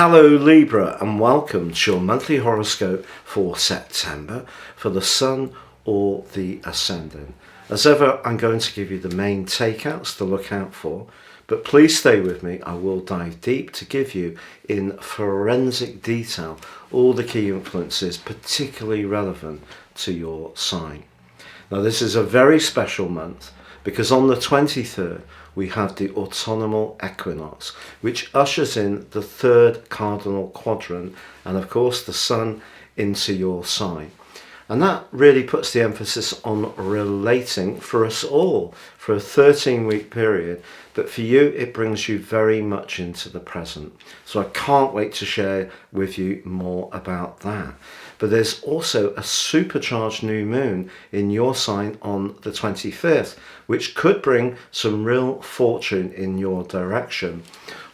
Hello Libra, and welcome to your monthly horoscope for September for the Sun or the Ascendant. As ever, I'm going to give you the main takeouts to look out for, but please stay with me. I will dive deep to give you in forensic detail all the key influences particularly relevant to your sign. Now this is a very special month because on the 23rd we have the autumnal equinox, which ushers in the third cardinal quadrant and of course the Sun into your sign. And that really puts the emphasis on relating for us all for a 13-week period, but for you it brings you very much into the present. So I can't wait to share with you more about that. But there's also a supercharged new moon in your sign on the 25th, which could bring some real fortune in your direction.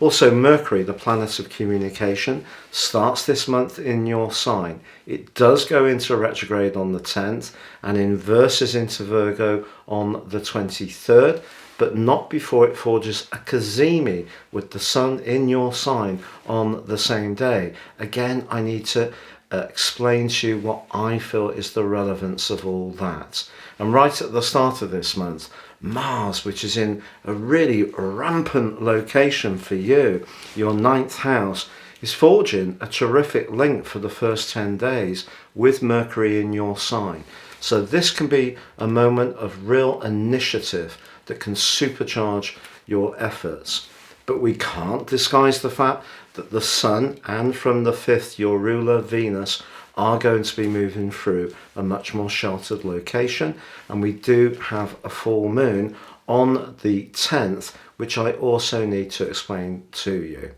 Also, Mercury, the planet of communication, starts this month in your sign. It does go into retrograde on the 10th and inverses into Virgo on the 23rd, but not before it forges a cazimi with the Sun in your sign on the same day. Again, I need to explain to you what I feel is the relevance of all that. And right at the start of this month, Mars, which is in a really rampant location for you, your 9th house, is forging a terrific link for the first 10 days with Mercury in your sign. So this can be a moment of real initiative that can supercharge your efforts. But we can't disguise the fact that the Sun and from the 5th your ruler Venus are going to be moving through a much more sheltered location, and we do have a full moon on the 10th, which I also need to explain to you.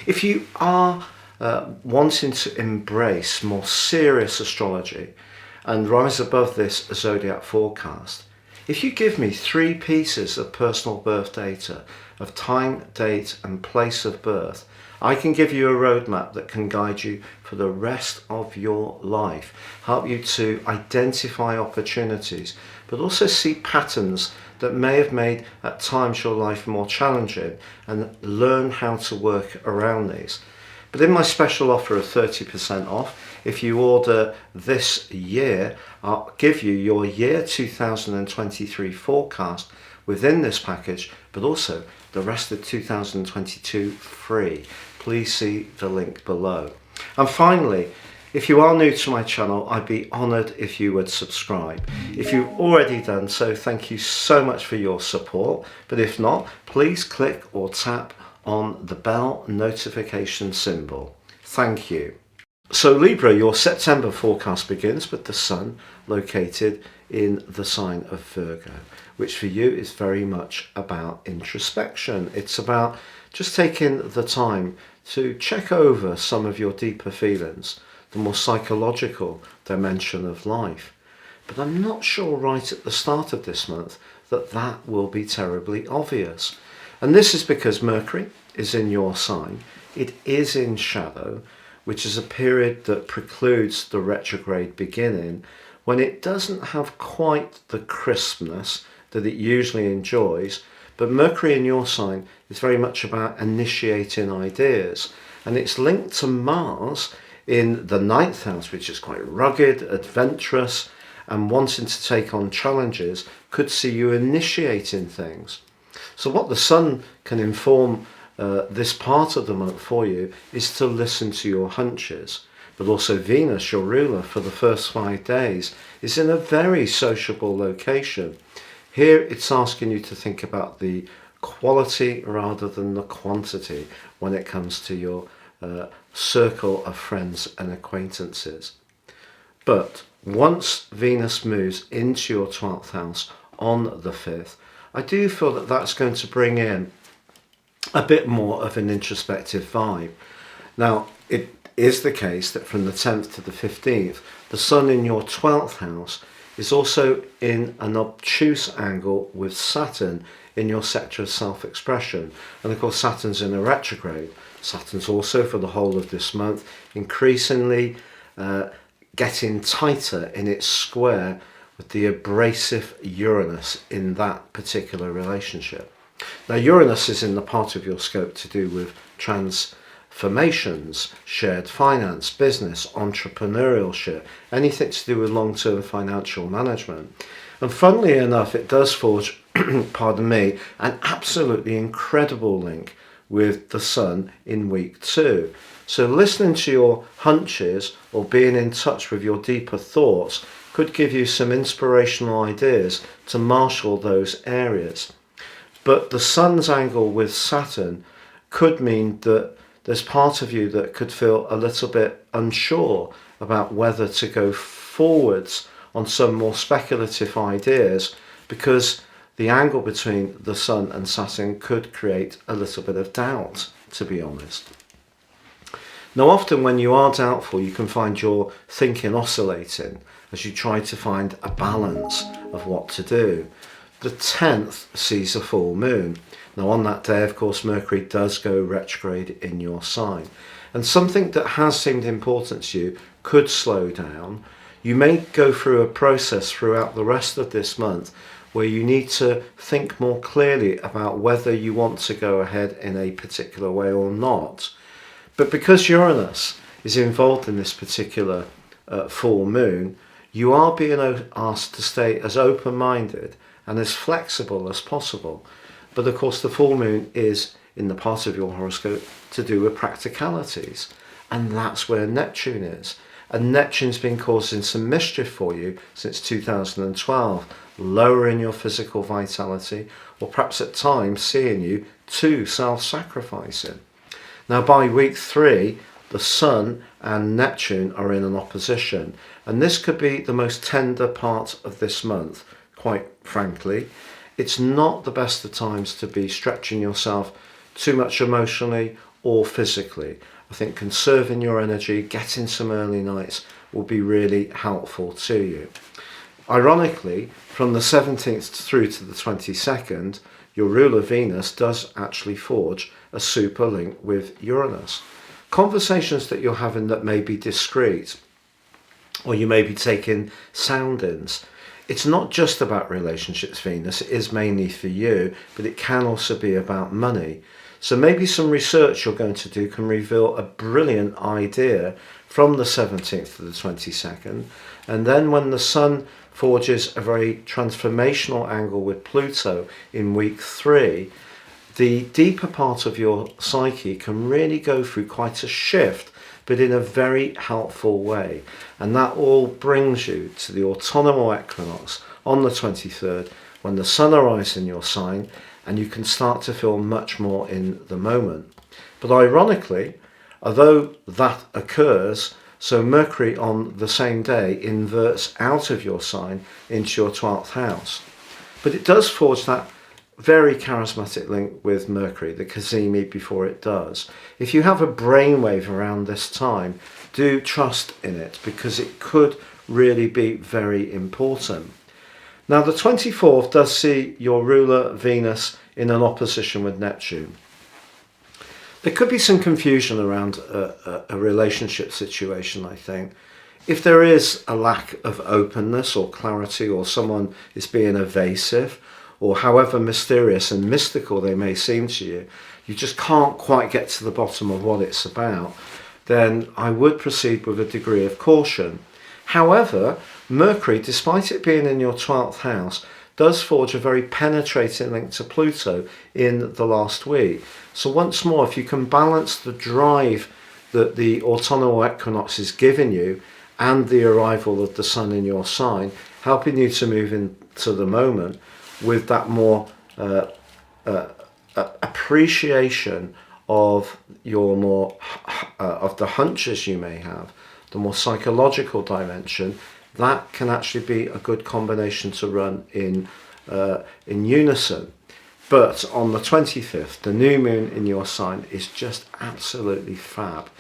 If you are wanting to embrace more serious astrology and rise above this zodiac forecast, if you give me 3 pieces of personal birth data of time, date and place of birth, I can give you a roadmap that can guide you for the rest of your life, help you to identify opportunities, but also see patterns that may have made at times your life more challenging and learn how to work around these. But in my special offer of 30% off, if you order this year, I'll give you your year 2023 forecast within this package, but also the rest of 2022 free. Please see the link below. And finally, if you are new to my channel, I'd be honoured if you would subscribe. If you've already done so, thank you so much for your support. But if not, please click or tap on the bell notification symbol. Thank you. So Libra, your September forecast begins with the Sun located in the sign of Virgo, which for you is very much about introspection. It's about just taking the time to check over some of your deeper feelings, the more psychological dimension of life. But I'm not sure right at the start of this month that that will be terribly obvious. And this is because Mercury is in your sign. It is in shadow, which is a period that precludes the retrograde beginning, when it doesn't have quite the crispness that it usually enjoys. But Mercury in your sign is very much about initiating ideas, and it's linked to Mars in the 9th house, which is quite rugged, adventurous, and wanting to take on challenges could see you initiating things. So what the Sun can inform this part of the month for you is to listen to your hunches. But also Venus, your ruler for the first 5 days, is in a very sociable location. Here it's asking you to think about the quality rather than the quantity when it comes to your circle of friends and acquaintances. But once Venus moves into your 12th house on the 5th, I do feel that that's going to bring in a bit more of an introspective vibe. Now, it is the case that from the 10th to the 15th, the Sun in your 12th house is also in an obtuse angle with Saturn in your sector of self-expression. And of course, Saturn's in a retrograde. Saturn's also, for the whole of this month, increasingly getting tighter in its square with the abrasive Uranus in that particular relationship. Now Uranus is in the part of your scope to do with formations, shared finance, business, entrepreneurship, anything to do with long-term financial management. And funnily enough, it does forge, pardon me, an absolutely incredible link with the Sun in week 2. So listening to your hunches or being in touch with your deeper thoughts could give you some inspirational ideas to marshal those areas. But the Sun's angle with Saturn could mean that there's part of you that could feel a little bit unsure about whether to go forwards on some more speculative ideas, because the angle between the Sun and Saturn could create a little bit of doubt, to be honest. Now, often when you are doubtful, you can find your thinking oscillating as you try to find a balance of what to do. The 10th sees a full moon. Now, on that day, of course, Mercury does go retrograde in your sign. And something that has seemed important to you could slow down. You may go through a process throughout the rest of this month where you need to think more clearly about whether you want to go ahead in a particular way or not. But because Uranus is involved in this particular full moon, you are being asked to stay as open-minded and as flexible as possible. But of course, the full moon is in the part of your horoscope to do with practicalities. And that's where Neptune is. And Neptune's been causing some mischief for you since 2012, lowering your physical vitality, or perhaps at times seeing you too self-sacrificing. Now, by week 3, the Sun and Neptune are in an opposition, and this could be the most tender part of this month, quite frankly. It's not the best of times to be stretching yourself too much emotionally or physically. I think conserving your energy, getting some early nights will be really helpful to you. Ironically, from the 17th through to the 22nd, your ruler Venus does actually forge a super link with Uranus. Conversations that you're having that may be discreet, or you may be taking soundings. It's not just about relationships, Venus. It is mainly for you, but it can also be about money. So maybe some research you're going to do can reveal a brilliant idea from the 17th to the 22nd. And then when the Sun forges a very transformational angle with Pluto in week 3, the deeper part of your psyche can really go through quite a shift, but in a very helpful way. And that all brings you to the autumnal equinox on the 23rd, when the Sun arrives in your sign, and you can start to feel much more in the moment. But ironically, although that occurs, so Mercury on the same day inverts out of your sign into your 12th house. But it does forge that very charismatic link with Mercury, the Cazimi, before it does. If you have a brainwave around this time, do trust in it, because it could really be very important. Now, the 24th does see your ruler Venus in an opposition with Neptune. There could be some confusion around a relationship situation, I think. If there is a lack of openness or clarity, or someone is being evasive, or however mysterious and mystical they may seem to you, you just can't quite get to the bottom of what it's about, then I would proceed with a degree of caution. However, Mercury, despite it being in your 12th house, does forge a very penetrating link to Pluto in the last week. So once more, if you can balance the drive that the autumnal equinox is giving you and the arrival of the Sun in your sign, helping you to move into the moment with that more appreciation of your more of the hunches you may have, the more psychological dimension, that can actually be a good combination to run in unison. But on the 25th, the new moon in your sign is just absolutely fab.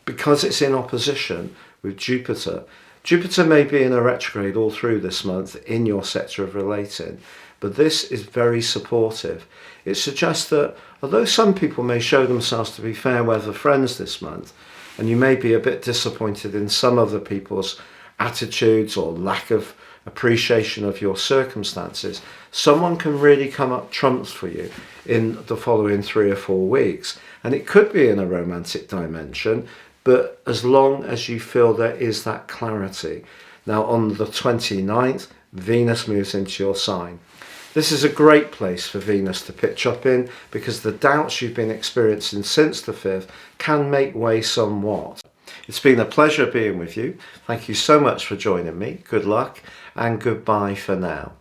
Because it's in opposition with Jupiter. Jupiter may be in a retrograde all through this month in your sector of relating, but this is very supportive. It suggests that although some people may show themselves to be fair weather friends this month, and you may be a bit disappointed in some other people's attitudes or lack of appreciation of your circumstances, someone can really come up trumps for you in the following 3 or 4 weeks. And it could be in a romantic dimension, but as long as you feel there is that clarity. Now on the 29th, Venus moves into your sign. This is a great place for Venus to pitch up in, because the doubts you've been experiencing since the 5th can make way somewhat. It's been a pleasure being with you. Thank you so much for joining me. Good luck and goodbye for now.